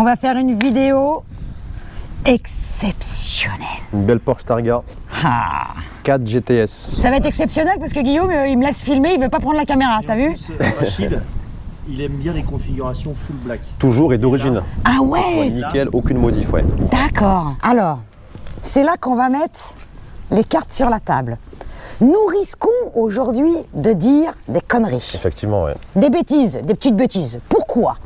va faire une vidéo exceptionnelle. Une belle Porsche Targa Ah. 4 GTS. Ça va être exceptionnel parce que Guillaume, il me laisse filmer, il veut pas prendre la caméra, t'as vu? Rachid, il aime bien les configurations full black. Toujours et d'origine. Ah ouais. Nickel, aucune modif, ouais. D'accord. Alors, c'est là qu'on va mettre les cartes sur la table. Nous risquons aujourd'hui de dire des conneries. Effectivement, ouais. Des bêtises, des petites bêtises. Pourquoi?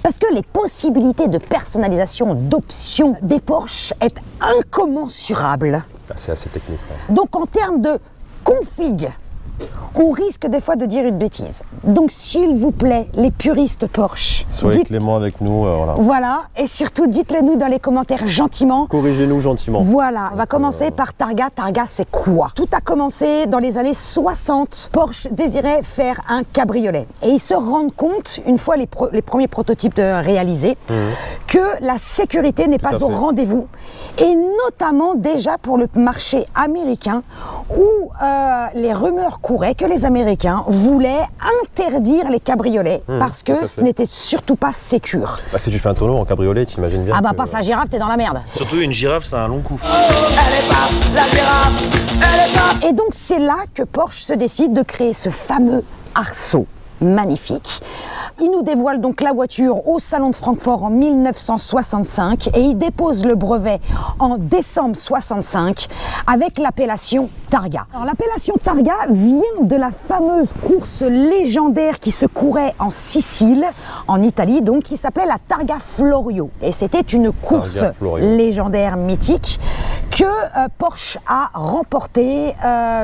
Parce que les possibilités de personnalisation, d'options des Porsche est incommensurable. C'est assez technique. Ouais. Donc en termes de config, on risque des fois de dire une bêtise. Donc s'il vous plaît, les puristes Porsche, Soyez clément avec nous, voilà. Voilà, et surtout dites-le nous dans les commentaires gentiment. Corrigez-nous gentiment. Voilà, on va commencer par Targa. Targa, c'est quoi? Tout a commencé dans les années 60. Porsche désirait faire un cabriolet. Et ils se rendent compte, une fois les premiers prototypes réalisés, que la sécurité n'est pas au rendez-vous. Et notamment déjà pour le marché américain, où les rumeurs couraient que les Américains voulaient interdire les cabriolets parce que ce n'était surtout pas sécure. Bah, si tu fais un tonneau en cabriolet, t'imagines bien. Ah bah paf, la girafe, t'es dans la merde. Surtout une girafe, c'est un long coup. Et donc c'est là que Porsche se décide de créer ce fameux arceau magnifique. Il nous dévoile donc la voiture au Salon de Francfort en 1965 et il dépose le brevet en décembre 65 avec l'appellation Targa. Alors l'appellation Targa vient de la fameuse course légendaire qui se courait en Sicile, en Italie, donc qui s'appelait la Targa Florio. Et c'était une course légendaire mythique que Porsche a remportée,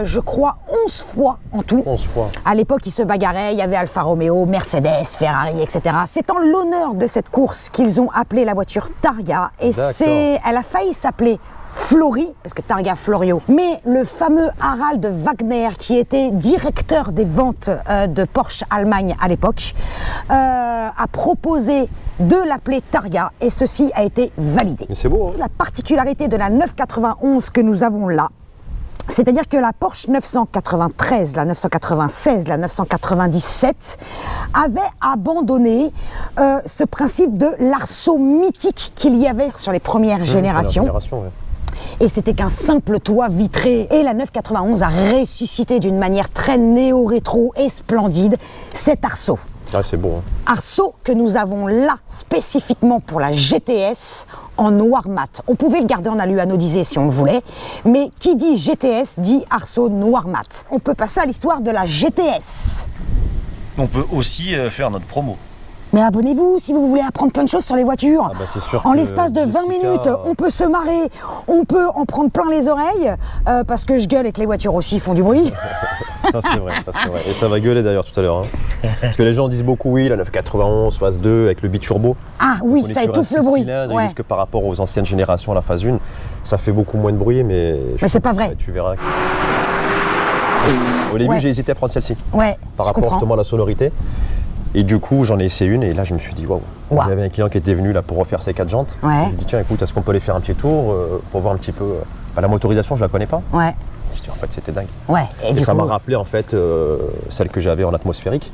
je crois, 11 fois en tout. 11 fois. À l'époque, ils se bagarraient, il y avait Alfa Romeo, Mercedes, Ferrari, etc. C'est en l'honneur de cette course qu'ils ont appelé la voiture Targa. Et elle a failli s'appeler Flori, parce que Targa Florio. Mais le fameux Harald Wagner, qui était directeur des ventes de Porsche Allemagne à l'époque, a proposé de l'appeler Targa et ceci a été validé. Mais c'est beau, hein. La particularité de la 991 que nous avons là, c'est-à-dire que la Porsche 993, la 996, la 997 avaient abandonné ce principe de l'arceau mythique qu'il y avait sur les premières générations. Ouais. Et c'était qu'un simple toit vitré. Et la 991 a ressuscité d'une manière très néo-rétro et splendide cet arceau. Ah, c'est beau. Hein. Arceau que nous avons là spécifiquement pour la GTS en noir mat. On pouvait le garder en alu anodisé si on le voulait, mais qui dit GTS dit arceau noir mat. On peut passer à l'histoire de la GTS. On peut aussi faire notre promo. Mais abonnez-vous si vous voulez apprendre plein de choses sur les voitures. Ah bah c'est sûr en l'espace de 20 minutes, on peut se marrer, on peut en prendre plein les oreilles, parce que je gueule et que les voitures aussi font du bruit. Ça c'est vrai, ça c'est vrai. Et ça va gueuler d'ailleurs tout à l'heure. Hein. Parce que les gens disent beaucoup, oui, la 991, phase 2 avec le biturbo. Ah oui, ça étouffe le bruit. Ils disent que par rapport aux anciennes générations, la phase 1, ça fait beaucoup moins de bruit, mais c'est pas vrai. Tu verras. Au début, j'ai hésité à prendre celle-ci. Ouais, par rapport justement à la sonorité. Et du coup, j'en ai essayé une et là, je me suis dit, waouh. J'avais un client qui était venu là pour refaire ses 4 jantes. Ouais. Je lui ai dit, tiens, écoute, est-ce qu'on peut aller faire un petit tour pour voir un petit peu. La motorisation, je la connais pas. Ouais. Je dis, en fait, c'était dingue. Ouais. Et ça m'a rappelé en fait celle que j'avais en atmosphérique.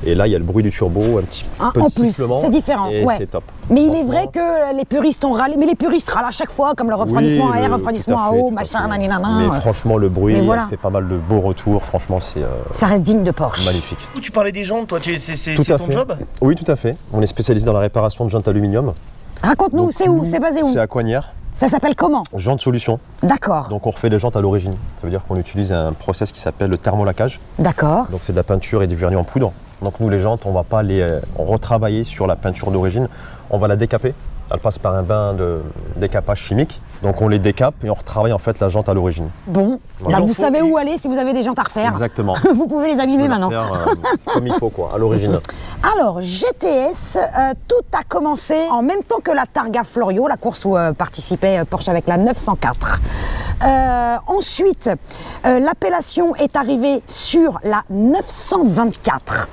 Et là, il y a le bruit du turbo, un petit peu de sifflement. C'est différent. Et c'est top. Mais il est vrai que les puristes ont râlé. Mais les puristes râlent à chaque fois, comme le refroidissement à air, refroidissement à eau, machin, nanana. Mais franchement, le bruit, il fait pas mal de beaux retours. Franchement, c'est. Ça reste digne de Porsche. Magnifique. Tu parlais des jantes, toi, c'est ton job? Oui, tout à fait. On est spécialisé dans la réparation de jantes aluminium. Raconte-nous, c'est où? C'est basé où? C'est à Coignères. Ça s'appelle comment? Jantes Solutions. D'accord. Donc on refait les jantes à l'origine. Ça veut dire qu'on utilise un process qui s'appelle le thermolaquage. D'accord. Donc c'est de la peinture et du vernis en poudre. Donc nous les jantes, on va pas les retravailler sur la peinture d'origine, on va la décaper. Elle passe par un bain de décapage chimique. Donc on les décape et on retravaille en fait la jante à l'origine. Bon, voilà. Vous savez où aller si vous avez des jantes à refaire. Exactement. Vous pouvez les abîmer maintenant. Faire, comme il faut quoi, à l'origine. Alors GTS, tout a commencé en même temps que la Targa Florio, la course où participait Porsche avec la 904. Ensuite, l'appellation est arrivée sur la 924.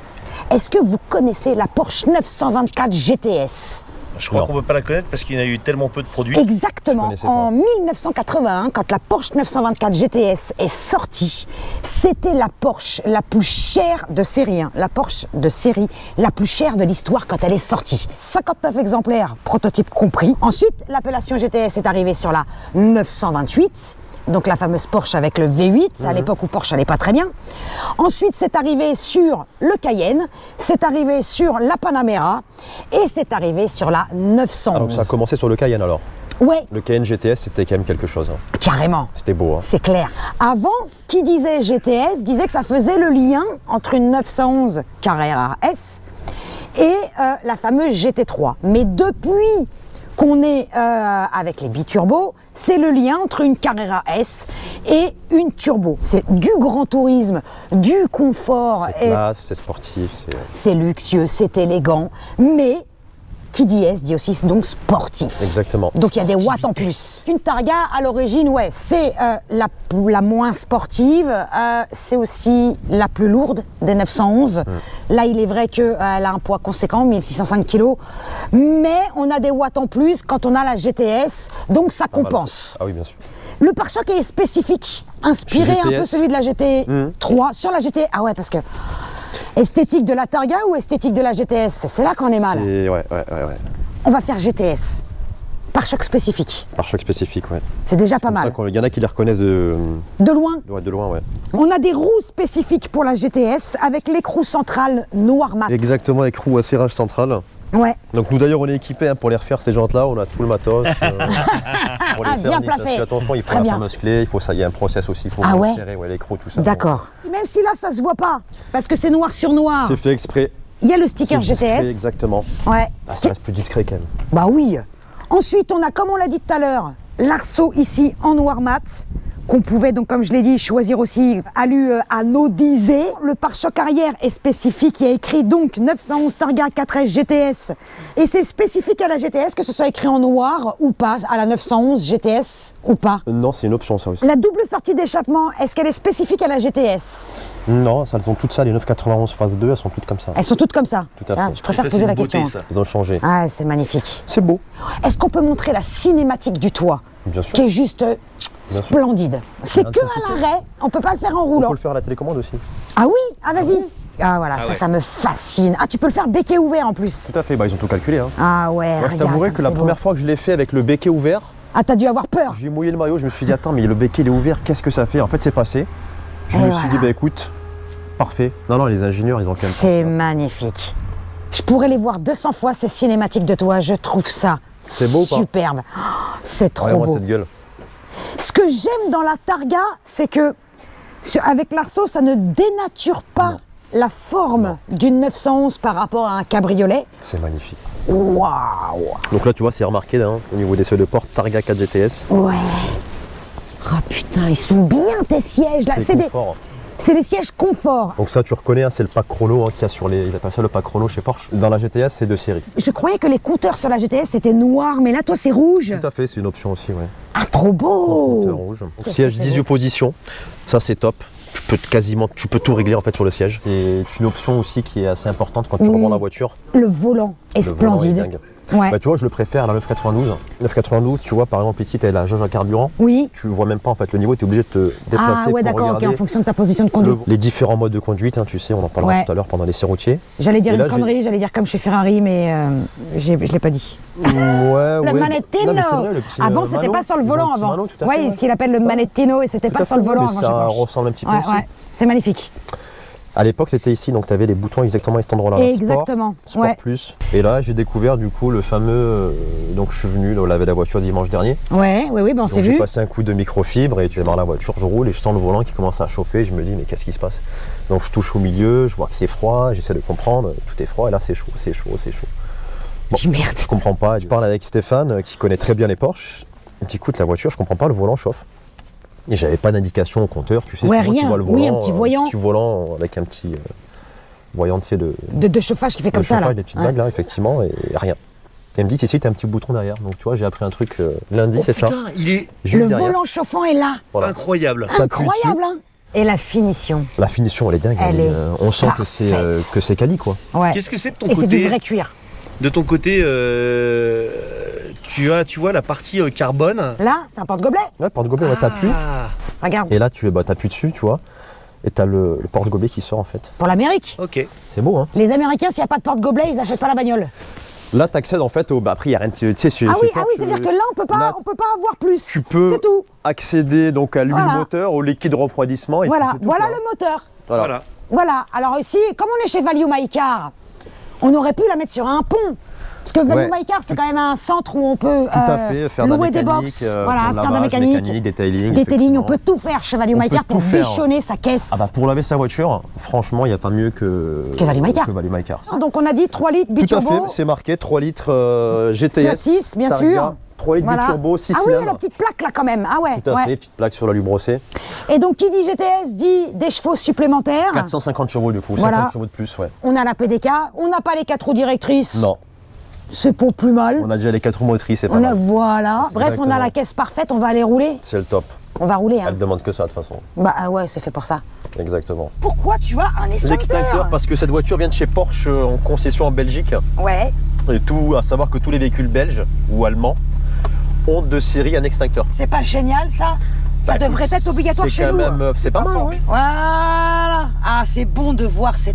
Est-ce que vous connaissez la Porsche 924 GTS? Je crois Non. qu'on ne peut pas la connaître parce qu'il y en a eu tellement peu de produits. Exactement. Je connaissais pas. En 1981, quand la Porsche 924 GTS est sortie, c'était la Porsche la plus chère de série, la Porsche de série la plus chère de l'histoire quand elle est sortie. 59 exemplaires, prototype compris. Ensuite, l'appellation GTS est arrivée sur la 928. Donc la fameuse Porsche avec le V8, à l'époque où Porsche n'allait pas très bien. Ensuite, c'est arrivé sur le Cayenne, c'est arrivé sur la Panamera et c'est arrivé sur la 911. Ah, donc ça a commencé sur le Cayenne alors. Ouais, Le Cayenne GTS, c'était quand même quelque chose. Hein. carrément. C'était beau. Hein. C'est clair. Avant, qui disait GTS disait que ça faisait le lien entre une 911 Carrera S et la fameuse GT3. Mais depuis qu'on est avec les biturbos, c'est le lien entre une Carrera S et une turbo. C'est du grand tourisme, du confort, C'est et classe, c'est sportif. c'est luxueux, c'est élégant, mais qui dit S dit aussi donc sportif. Exactement. Donc il y a des watts en plus. Une Targa, à l'origine, ouais, c'est la moins sportive, c'est aussi la plus lourde des 911. Là, il est vrai qu'elle a un poids conséquent, 1605 kg, mais on a des watts en plus quand on a la GTS, donc ça compense. Ah oui, bien sûr. Le pare-choc est spécifique, inspiré un peu GTS. celui de la GT3 sur la GT. Ah ouais, parce que esthétique de la Targa ou esthétique de la GTS, c'est là qu'on est mal. Ouais. On va faire GTS. Pare-choc spécifique. Pare-choc spécifique, ouais. C'est déjà pas C'est mal. ça qu'il y en a qui les reconnaissent de De loin, loin, ouais. on a des roues spécifiques pour la GTS avec l'écrou central noir mat. Exactement, avec roue à serrage central. Ouais. Donc nous d'ailleurs on est équipés hein, pour les refaire ces jantes-là, on a tout le matos. Pour les Ah, bien placé. parce que, attention, il faut Très la bien. fameuse clé, il y a un process aussi, il faut Ah ouais serrer l'écrou, tout ça. D'accord. Même si là ça se voit pas, parce que c'est noir sur noir. C'est fait exprès. Il y a le sticker C'est discret, GTS. exactement. Ouais. Ah, ça reste plus discret quand même. Bah oui. Ensuite, on a, comme on l'a dit tout à l'heure, l'arceau ici en noir mat, qu'on pouvait donc, comme je l'ai dit, choisir aussi alu anodisé. Le pare-choc arrière est spécifique, il y a écrit donc 911 Targa 4S GTS. Et c'est spécifique à la GTS, que ce soit écrit en noir ou pas, à la 911 GTS ou pas. Non, c'est une option ça aussi. La double sortie d'échappement, est-ce qu'elle est spécifique à la GTS? Non, elles sont toutes ça, les 991 phase 2, elles sont toutes comme ça. Elles sont toutes comme ça. Tout à fait. Ah, je préfère Ça, poser c'est la une beauté, question. ça. Ils ont changé. Ah, c'est magnifique. C'est beau, Est-ce qu'on peut montrer la cinématique du toit? bien sûr. Qui est juste sûr. splendide. C'est Bien que sûr, à l'arrêt, on peut pas le faire en On roulant. peut le faire à la télécommande aussi. Ah oui, ah vas-y. Ah voilà, Ah ça, ouais. ça me fascine. Ah, tu peux le faire béquet ouvert en plus. Tout à fait, bah, ils ont tout calculé. Hein. Ah ouais, Moi, je regarde. t'avouerai que comme la c'est beau. première fois que je l'ai fait avec le béquet ouvert, Ah, t'as dû avoir peur. j'ai mouillé le maillot, je me suis dit attends mais le béquet il est ouvert, qu'est-ce que ça fait? En fait c'est passé. Je Et me voilà. suis dit bah écoute, parfait. Non, les ingénieurs ils ont quand même C'est pensé. magnifique. Je pourrais les voir 200 fois ces cinématiques de toi. Je trouve ça C'est beau ou pas superbe. Oh, c'est trop Regarde-moi beau. cette gueule. Ce que j'aime dans la Targa, c'est que avec l'arceau, ça ne dénature pas la forme d'une 911 par rapport à un cabriolet. C'est magnifique. Waouh. Donc là tu vois c'est remarqué là, hein, au niveau des seuils de porte, Targa 4 GTS. Ouais. Ah putain, ils sont bien tes sièges là. C'est confort. C'est des sièges confort. Donc ça tu reconnais, hein, c'est le pack chrono qu'il y a sur les. Ils appellent ça le pack chrono chez Porsche. Dans la GTS c'est de série. Je croyais que les compteurs sur la GTS étaient noirs, mais là toi c'est rouge. Tout à fait, c'est une option aussi, ouais. Ah trop Compteur beau. rouge. Donc, Qu'est-ce siège que c'est 18 beau. positions, ça c'est top. Tu peux tout régler en fait sur le siège. C'est une option aussi qui est assez importante quand tu Oui. revends la voiture. Le volant est Le volant est splendide. dingue. Ouais. Bah, tu vois, je le préfère à la 992. 992, tu vois, par exemple, ici, tu as la jauge à carburant. Oui. Tu vois même pas en fait le niveau, tu es obligé de te déplacer Ah ouais pour d'accord, ok, regarder en fonction de ta position de conduite. les différents modes de conduite. Hein, tu sais, on en parlera Ouais. tout à l'heure pendant l'essai routier. J'allais dire Et là, une connerie, j'allais dire comme chez Ferrari, mais je l'ai pas dit. Ouais, Le manettino. Non, mais c'est vrai, le petit, Avant c'était Mano, pas sur le ils ont volant un petit avant. Mano, tout à Ouais, fait, ce qu'il appelle le manettino et c'était Tout pas à sur le fait, volant mais avant. ça chez Porsche. ressemble un petit peu Ouais, aussi. ouais, c'est magnifique. À l'époque, c'était ici, donc tu avais les boutons exactement à cet endroit-là. Exactement. Sport Ouais. plus. Et là, j'ai découvert du coup le fameux. Donc je suis venu laver la voiture dimanche dernier. Ouais, oui, oui, ben on Donc s'est j'ai vu. passé un coup de microfibre et tu démarres la voiture, je roule et je sens le volant qui commence à chauffer. Je me dis mais qu'est-ce qui se passe? Donc je touche au milieu, je vois que c'est froid, j'essaie de comprendre, tout est froid et là c'est chaud, c'est chaud, c'est chaud. Bon, Je dis, merde. je comprends pas. Je parle avec Stéphane qui connaît très bien les Porsche. Il me dit écoute la voiture, je comprends pas, le volant chauffe. Et j'avais pas d'indication au compteur, tu sais, Ouais, souvent, tu rien. vois le Oui, volant, un petit voyant. petit volant avec un petit voyant tu sais, de De chauffage qui fait comme ça là. chauffage, des petites Ouais. vagues là, effectivement, et rien. Et il me dit si, t'as un petit bouton derrière. Donc tu vois, j'ai appris un truc lundi, Oh c'est ça. putain, il est Juste Le derrière. volant chauffant est là. Voilà. incroyable. T'appuies Incroyable, hein. Et la finition. La finition, elle est dingue. Elle est on sent que parfaite. c'est quali quoi. Ouais. Qu'est-ce que c'est de ton Et c'est du côté vrai cuir. De ton côté, tu vois la partie carbone. Là, c'est un porte-gobelet. Ouais, porte-gobelet, ouais, t'appuies. Regarde, Et là, t'appuies dessus, tu vois. Et t'as le porte-gobelet qui sort en fait. pour l'Amérique. Ok. C'est beau, hein. Les Américains, s'il n'y a pas de porte-gobelet, ils n'achètent pas la bagnole. Là, t'accèdes en fait au. Bah, après, il n'y a rien de. Tu sais, Ah oui, c'est-à-dire que là, on peut pas avoir plus. Tu peux C'est tout. accéder donc à l'huile Voilà. moteur, au liquide refroidissement. Et Voilà, puis c'est tout, voilà quoi. le moteur. Voilà. Voilà. Alors ici, comme on est chez Value My Car, on aurait pu la mettre sur un pont. Parce que Value My Car, c'est quand même un centre où on peut Tout à fait, faire de la louer des mécanique, box, voilà, faire de la lavage, mécanique, des tailings. des tailings. On effectivement. peut tout faire chez Value On My peut Car pour tout faire. bichonner sa caisse. Ah bah pour laver sa voiture, franchement, il n'y a pas mieux que Value My Car. Value My Car. Donc on a dit 3 litres Tout à biturbo. fait, c'est marqué 3 litres GTS. Flat 6, bien Targa, sûr. 3 litres Voilà. biturbo, 6 Ah oui, cylindres. la petite plaque là quand même. Ah ouais. Tout à ouais. fait, petite plaque sur l'alu brossé. Et donc qui dit GTS dit des chevaux supplémentaires. 450 chevaux du coup, Voilà. 50 chevaux de plus, ouais. On a la PDK, on n'a pas les 4 roues directrices. Non, C'est pour plus mal. on a déjà les 4 roues motrices, c'est pas On a, mal. voilà. Bref, on a Exactement. la caisse parfaite, on va aller rouler. C'est le top. On va rouler. Hein. Elle demande que ça de toute façon. Bah ouais, c'est fait pour ça. Exactement. Pourquoi tu as un extincteur? L'extincteur, parce que cette voiture vient de chez Porsche en concession en Belgique. Ouais, Et tout, à savoir que tous les véhicules belges ou allemands ont de série un extincteur. c'est pas génial ça? Ça Bah, devrait être obligatoire c'est chez quand nous. même, c'est pas mal, faux. oui. Voilà. Ah, c'est bon de voir ce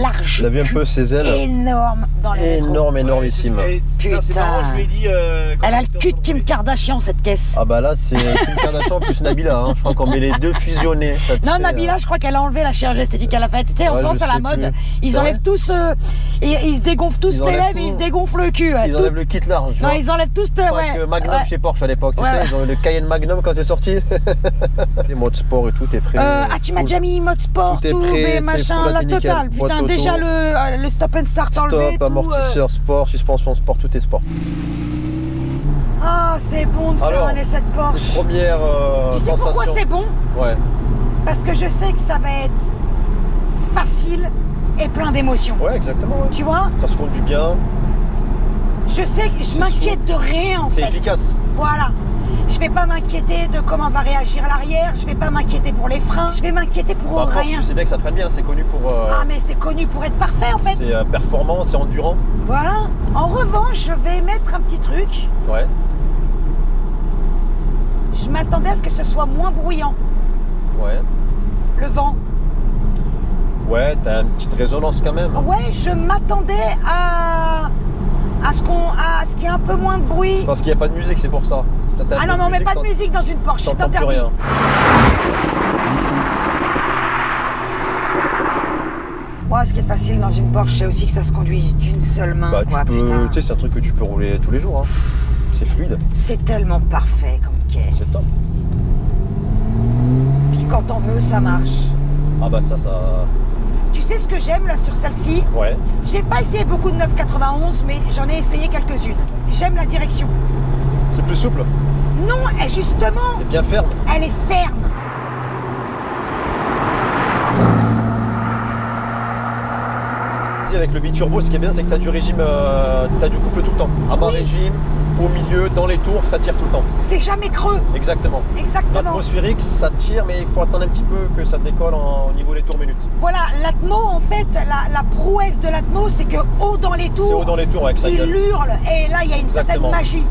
large Tu l'as vu un cul peu ses ailes? énorme dans les rétros. Énorme, énormissime. Putain. C'est marrant, je lui ai dit. Elle a le cul de Kim Kardashian cette caisse. Ah bah là, c'est Kim Kardashian plus Nabila. Hein. Je crois qu'on met les deux fusionnés. Ça te Non, fait, Nabila, je crois qu'elle a enlevé la chirurgie esthétique qu'elle a faite. Tu sais, en Ouais, ce moment, je c'est la sais mode. plus. Ils C'est enlèvent vrai tous. Et ils se dégonflent tous Ils les enlèvent lèvres et ils tout. se dégonflent le cul. Ils enlèvent le kit large. tu Non, vois. ils enlèvent tous. Pas Ouais. que Magnum Ouais. chez Porsche à l'époque. Tu Ouais. sais, ils ont eu le Cayenne Magnum quand c'est sorti. Les modes sport et tout est prêt. Ah, tu m'as déjà mis mode sport, tout est tout, prêt, mais c'est machin, full la nickel. totale. Boîte Putain, auto. déjà le stop and start enlevé. Stop, tout, amortisseur sport, suspension sport, tout est sport. Ah, c'est bon de faire Alors, un essai de Porsche. Première Tu sais sensation. pourquoi c'est bon? Ouais. Parce que je sais que ça va être facile et plein d'émotions. Ouais, exactement. Ouais. Tu vois? Ça se conduit bien. Je sais que je C'est m'inquiète de rien en fait. C'est efficace. Voilà. Je vais pas m'inquiéter de comment va réagir l'arrière, je vais pas m'inquiéter pour les freins, je vais m'inquiéter pour Bah, Porsche, rien. tu sais bien que ça freine bien, c'est connu pour. Ah mais c'est connu pour être parfait en fait. C'est performant, c'est endurant. Voilà. En revanche, je vais mettre un petit truc. Ouais. Je m'attendais à ce que ce soit moins bruyant, Ouais. le vent. Ouais, t'as une petite résonance quand même. Ouais, je m'attendais à ce qu'il y ait un peu moins de bruit. C'est parce qu'il n'y a pas de musique, c'est pour ça. Là, t'as un Ah peu non, mais on met pas de t'en- musique dans une Porsche, c'est t'entends plus interdit. rien. Ouais, ce qui est facile dans une Porsche, c'est aussi que ça se conduit d'une seule main, Bah, quoi, tu peux, putain. tu sais, c'est un truc que tu peux rouler tous les jours. Hein. C'est fluide. C'est tellement parfait comme caisse. C'est top. Puis quand on veut, ça marche. Ah bah ça. Tu sais ce que j'aime là sur celle-ci? Ouais. J'ai pas essayé beaucoup de 991, mais j'en ai essayé quelques-unes. J'aime la direction. C'est plus souple. Non, justement, C'est bien ferme. elle est ferme. Avec le biturbo, ce qui est bien, c'est que tu as du régime, tu as du couple tout le temps. À bas Oui. régime, au milieu, dans les tours, ça tire tout le temps. C'est jamais creux. Exactement. Exactement. L'atmosphérique, ça tire, mais il faut attendre un petit peu que ça décolle au niveau des tours minutes. Voilà, l'Atmo, en fait, la prouesse de l'Atmo, c'est que haut dans les tours, C'est haut dans les tours avec ça. il hurle. Et là, il y a une Exactement. certaine magie.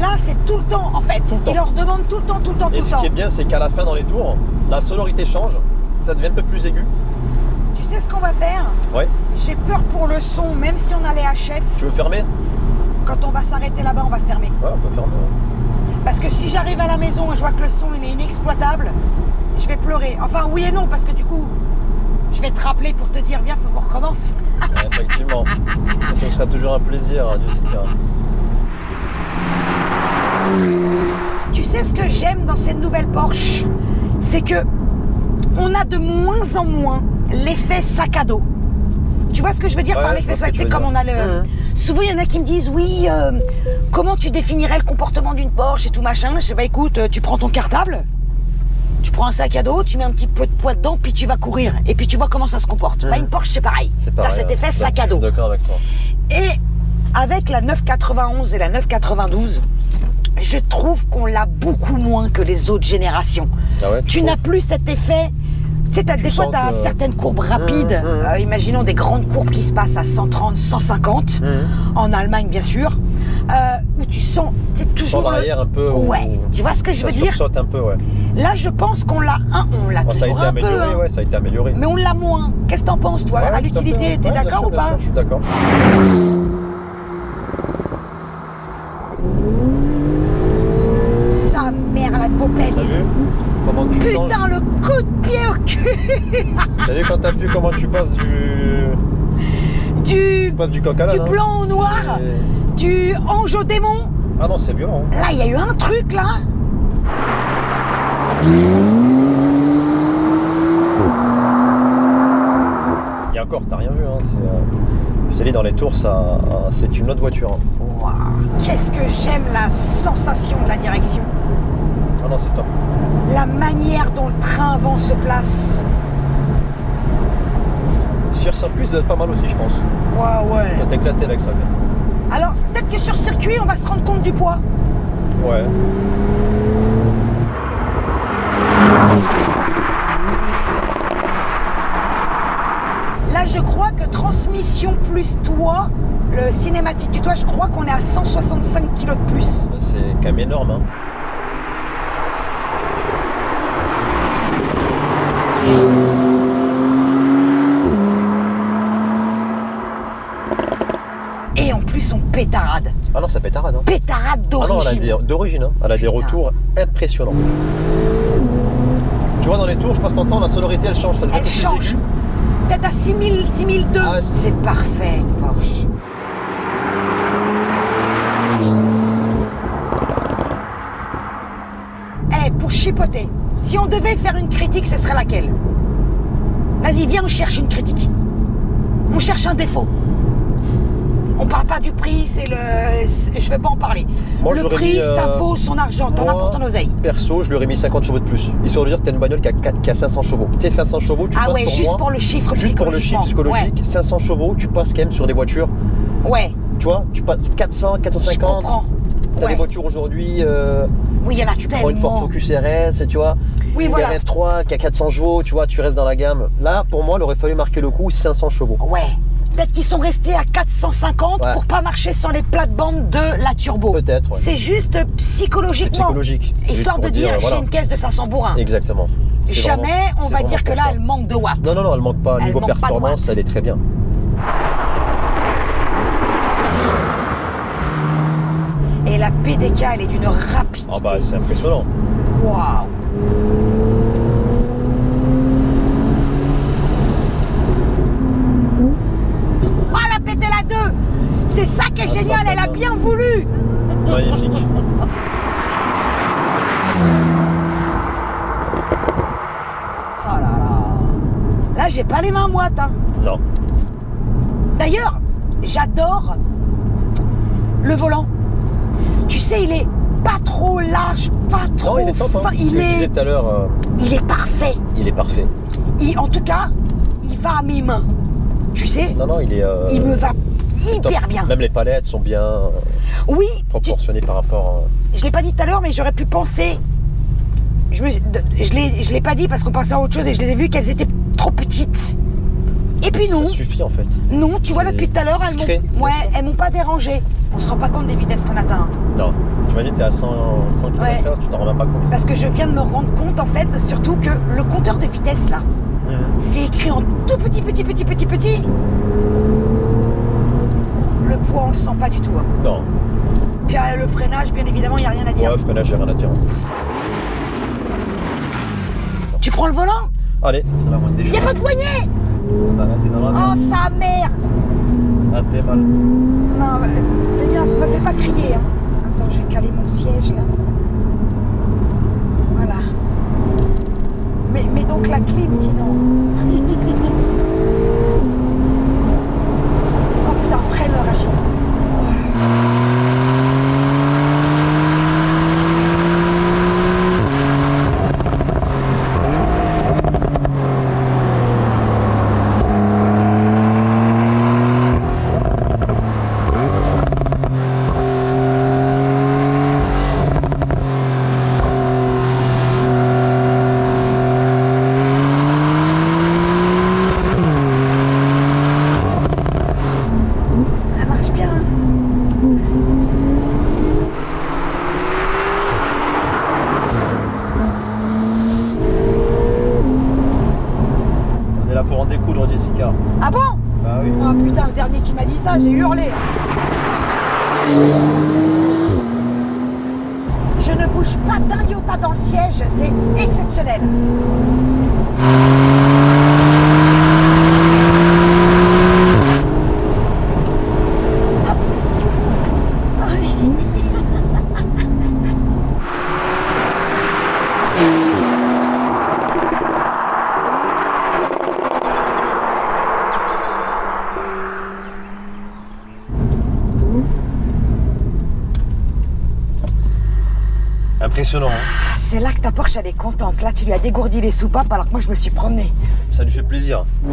Là, c'est tout le temps, en fait. Tout le temps. Il leur demande tout le temps, tout le temps, Et tout le ce temps. qui est bien, c'est qu'à la fin, dans les tours, la sonorité change, ça devient un peu plus aigu. Tu sais ce qu'on va faire? Ouais. J'ai peur pour le son, même si on a les HF, Tu veux fermer? quand on va s'arrêter là-bas, on va fermer. Ouais, on peut fermer. Ouais. Parce que si j'arrive à la maison et je vois que le son il est inexploitable, je vais pleurer. Enfin oui et non, parce que du coup, je vais te rappeler pour te dire, viens, faut qu'on recommence. Ouais, effectivement. Et ce sera toujours un plaisir, hein, Jessica. Tu sais ce que j'aime dans cette nouvelle Porsche? C'est que on a de moins en moins l'effet sac à dos. Tu vois ce que je veux dire Ouais, par je l'effet vois ce sac? que tu C'est veux comme dire. on a le... Souvent, il y en a qui me disent, oui, comment tu définirais le comportement d'une Porsche et tout machin? Je sais pas, écoute, tu prends ton cartable, tu prends un sac à dos, tu mets un petit peu de poids dedans, puis tu vas courir. Et puis tu vois comment ça se comporte. Bah, une Porsche, c'est pareil. C'est T'as pareil, cet effet hein. sac à Je dos. suis d'accord avec toi. Et avec la 991 et la 992, je trouve qu'on l'a beaucoup moins que les autres générations. Ah ouais, Tu n'as plus cet effet, tu Tu sais, des fois, sens tu as que- certaines courbes rapides. Imaginons des grandes courbes qui se passent à 130, 150, en Allemagne, bien sûr, où tu sens, tu sais, toujours. Sans l'arrière un peu. Ouais, tu vois ce que je veux dire? Ça saute un peu, ouais. Là, je pense qu'on l'a Bon, ça a toujours été un peu, amélioré, hein. ouais, ça a été amélioré. Mais on l'a moins. Qu'est-ce que t'en penses, toi? Ouais, À tout l'utilité, fait. t'es Ouais, bien d'accord sûr, ou bien pas? sûr, je suis d'accord. Sa mère, la popette. T'as vu comment tu changes? Putain, le coup de pied au cul. T'as vu quand t'appuies comment tu passes Du coq à l'âne, hein. blanc au noir, C'est- du ange au démon. Ah non, c'est violent. Hein. Là, il y a eu un truc, là. Et encore, t'as rien vu. Hein. Je t'ai dit, dans les tours, c'est une autre voiture. Hein. Waouh, qu'est-ce que j'aime la sensation de la direction. Ah non, c'est top. La manière dont le train avant se place. Sur circuit, ça doit être pas mal aussi, je pense. Ouais. Tu vas t'éclater avec ça. Alors, peut-être que sur circuit, on va se rendre compte du poids. Ouais. Là, je crois que transmission plus toit, le cinématique du toit, je crois qu'on est à 165 kg de plus. C'est quand même énorme. Hein. Et en plus, on pétarade. Ah non, ça pétarade. Hein. Pétarade Ah non, d'origine. elle a d'origine. Hein. Elle a des retours impressionnants. Tu vois, dans les tours, je passe ton temps, la sonorité, elle change. Ça devient un Elle peu plus change. aigu. Peut-être à 6000, 6002. Ah, c'est parfait, une Porsche. Eh, pour chipoter, si on devait faire une critique, ce serait laquelle? Vas-y, viens, on cherche une critique. On cherche un défaut. On parle pas du prix, je vais pas en parler. Moi, le j'aurais prix, mis, ça vaut son argent, t'en as pour ton oseille. Perso, je lui aurais mis 50 chevaux de plus. Histoire de dire que t'as une bagnole qui a 500 chevaux. Tu sais, 500 chevaux, tu Ah passes ouais, pour juste moi, pour le chiffre juste pour le chiffre psychologiquement. psychologique, 500 chevaux, tu passes quand même sur des voitures. Ouais, Tu vois, tu passes 400, je 450. comprends. T'as Ouais. des voitures aujourd'hui, Oui, il y en a tu prends une Ford tellement. Focus RS, tu vois. Oui, une voilà. RS3 qui a 400 chevaux, tu vois, tu restes dans la gamme. Là, pour moi, il aurait fallu marquer le coup 500 chevaux. Ouais. Peut-être qu'ils sont restés à 450 Ouais. pour pas marcher sur les plates-bandes de la turbo. Peut-être, ouais. C'est juste C'est psychologiquement. psychologique. C'est Histoire juste de pour dire, voilà. j'ai une caisse de 500 bourrins. Exactement. C'est Jamais vraiment- on c'est va dire vraiment que pour là, ça. elle manque de watts. Non, non, non, elle manque pas. Elle Niveau manque pas de performance, watts. elle est très bien. Et la PDK, elle est d'une rapidité. Ah bah, c'est impressionnant. Waouh. Oh, elle a pété la 2. C'est ça qui est Ah, génial, ça, elle a ça. bien voulu. Magnifique. Oh là là. Là, j'ai pas les mains moites, hein. Non. D'ailleurs, j'adore le volant. Tu sais, il est pas trop large, pas trop Non, il est top. Hein. fin. Ce que je disais tout à l'heure, Il est parfait. il est parfait. En tout cas, il va à mes mains. Tu sais, Non, non, il est. il me va c'est top. hyper bien. Même les palettes sont bien Oui, proportionnées par rapport. je l'ai pas dit tout à l'heure, mais j'aurais pu penser. Je l'ai pas dit parce qu'on pensait à autre chose et je les ai vues qu'elles étaient trop petites. Et puis non, Ça suffit en fait. non, tu vois là C'est depuis tout à l'heure, discret, elles m'ont pas dérangé. On se rend pas compte des vitesses qu'on atteint. Non. Tu imagines, t'es à 100 km/h, tu t'en rends même pas compte. Parce que je viens de me rendre compte en fait, surtout que le compteur de vitesse là, c'est écrit en tout petit. Le poids, on le sent pas du tout. Hein. Non. Puis le freinage, bien évidemment, il n'y a rien à dire. Ouais, freinage, j'ai rien à dire. Tu prends le volant? Allez, c'est la moindre des Il n'y choses. a pas de poignée. Bah, là, t'es dans la Oh, merde. sa mère. Ah, t'es mal. Non, fais gaffe, me fais pas crier. Hein. Attends, je vais caler mon siège là. Voilà. Mais donc la clim sinon. Oh putain, freine Rachid. là, j'ai hurlé. Je ne bouge pas d'un iota dans le siège, c'est exceptionnel. Stop. Impressionnant, hein. C'est là que ta Porsche elle est contente. Là, tu lui as dégourdi les soupapes alors que moi je me suis promenée. Ça lui fait plaisir. Oh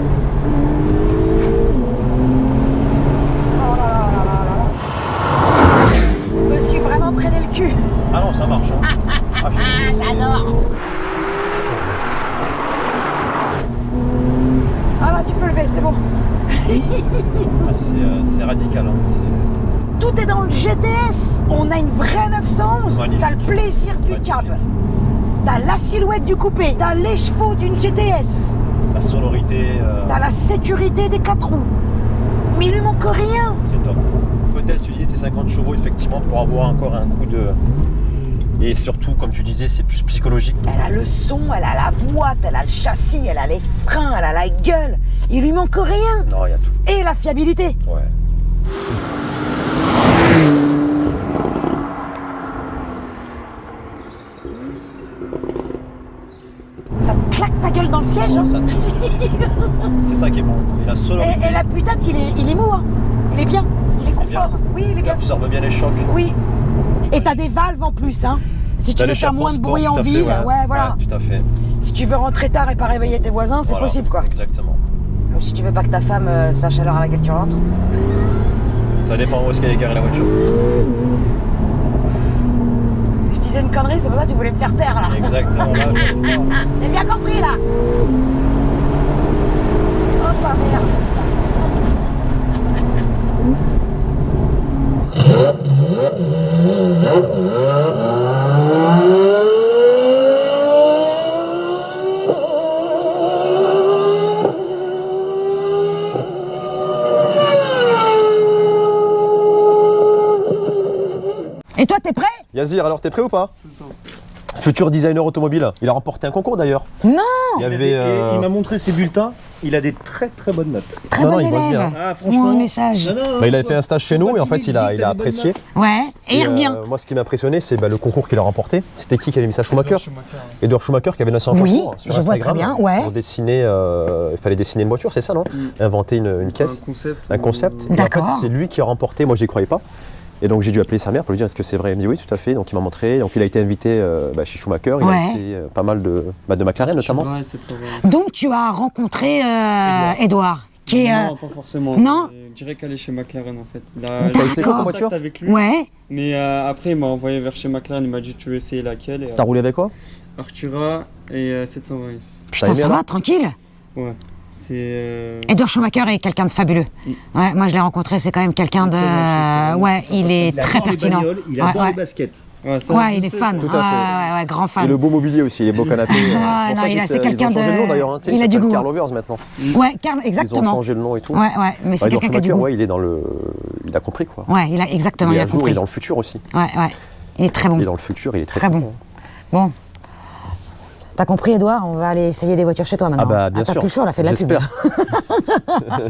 là là là là là. Je me suis vraiment traîné le cul. Ah non, ça marche. Hein. Ah, J'adore. Ah là, tu peux lever, c'est bon. c'est radical. Hein. Tout est dans le GTS. On a une vraie 911. Magnifique. T'as le plaisir du Magnifique. cab. T'as la silhouette du coupé. T'as les chevaux d'une GTS. La sonorité, T'as la sécurité des 4 roues. Mais il lui manque rien. c'est top. Peut-être utiliser ces 50 chevaux effectivement pour avoir encore un coup de... Et surtout, comme tu disais, c'est plus psychologique. Elle a le son, elle a la boîte, elle a le châssis, elle a les freins, elle a la gueule. Il lui manque rien. Non, il y a tout. Et la fiabilité. Ouais. Ça te claque ta gueule dans le siège. Hein. C'est ça qui est bon. Et la sonorité. Et la putain, il est mou. Hein. Il est bien. Il est confort. bien. Oui, il est Il bien. absorbe bien les chocs. Oui. Et t'as des valves en plus. Hein. Si tu T'as veux les faire moins de chapeaux bruit sport, en tout à fait, ville, ouais, voilà. Ouais, tout à fait. Si tu veux rentrer tard et pas réveiller tes voisins, c'est Voilà, possible quoi. Exactement. Ou si tu veux pas que ta femme sache à l'heure à laquelle tu rentres. Ça dépend où est-ce qu'elle est garée la voiture. Je disais une connerie, c'est pour ça que tu voulais me faire taire là. Exactement. Là, J'ai bien compris là. Oh sa mère. Et toi, t'es prêt? Yazir, alors t'es prêt ou pas? Futur designer automobile. Il a remporté un concours d'ailleurs. Non. Il y Et avait. il m'a montré ses bulletins. Il a des très très bonnes notes. Très Non, bon non, il bosse élève. bien. Ah, Ou un message. Bah, il avait fait un stage chez nous et en fait il a apprécié. Ouais. Et il revient. Moi ce qui m'a impressionné c'est le concours qu'il a remporté. C'était qui avait mis ça? Schumacher. Edouard Schumacher qui avait lancé un Oui, concours sur je vois Instagram très bien, ouais. pour dessiner, il fallait dessiner une voiture, c'est ça non? Inventer une caisse, un concept. Et en fait D'accord. c'est lui qui a remporté, moi j'y croyais pas. Et donc j'ai dû appeler sa mère pour lui dire est-ce que c'est vrai? Elle me dit oui tout à fait, donc il m'a montré, donc il a été invité chez Schumacher, il Ouais. a fait pas mal de McLaren notamment. Ouais, 720. Donc tu as rencontré Edouard, qui est. Non, pas forcément. non. Je dirais qu'elle est chez McLaren en fait. T'as essayé quoi comme D'accord. voiture? avec lui. Ouais. Mais après, il m'a envoyé vers chez McLaren. Il m'a dit tu veux essayer laquelle et, T'as roulé avec quoi? Artura et 720. Putain, aimé, ça alors va, tranquille. Ouais. C'est. Edouard Schumacher est quelqu'un de fabuleux. Ouais, moi je l'ai rencontré, c'est quand même quelqu'un de. Ouais, il est Il très adore les pertinent. bagnoles, il Ouais, adore ouais. les baskets. Ouais, ça, Ouais, je il est sais, fan. ça. Tout à fait. Ouais, grand Et fan. le beau mobilier aussi, les beaux canapés. Ah, non, c'est quelqu'un Ils ont changé de- le nom d'ailleurs, hein, tu sais, il a du s'appelle goût. Car Lovers maintenant. Ouais, Karl, Ils ont exactement. changé le nom et tout. Ouais, ouais, mais c'est Edouard quelqu'un qui a du Schumacher, goût. ouais, il est dans le. Il a compris quoi. Ouais, il a exactement, il est il a à jour, il compris. est dans le futur aussi. Ouais, ouais. Il est très bon. Il est dans le futur, il est très Très bon. fort. Bon. T'as compris, Edouard? On va aller essayer des voitures chez toi maintenant. Ah bah bien T'as sûr. plus le choix, on a fait de la pub. J'espère.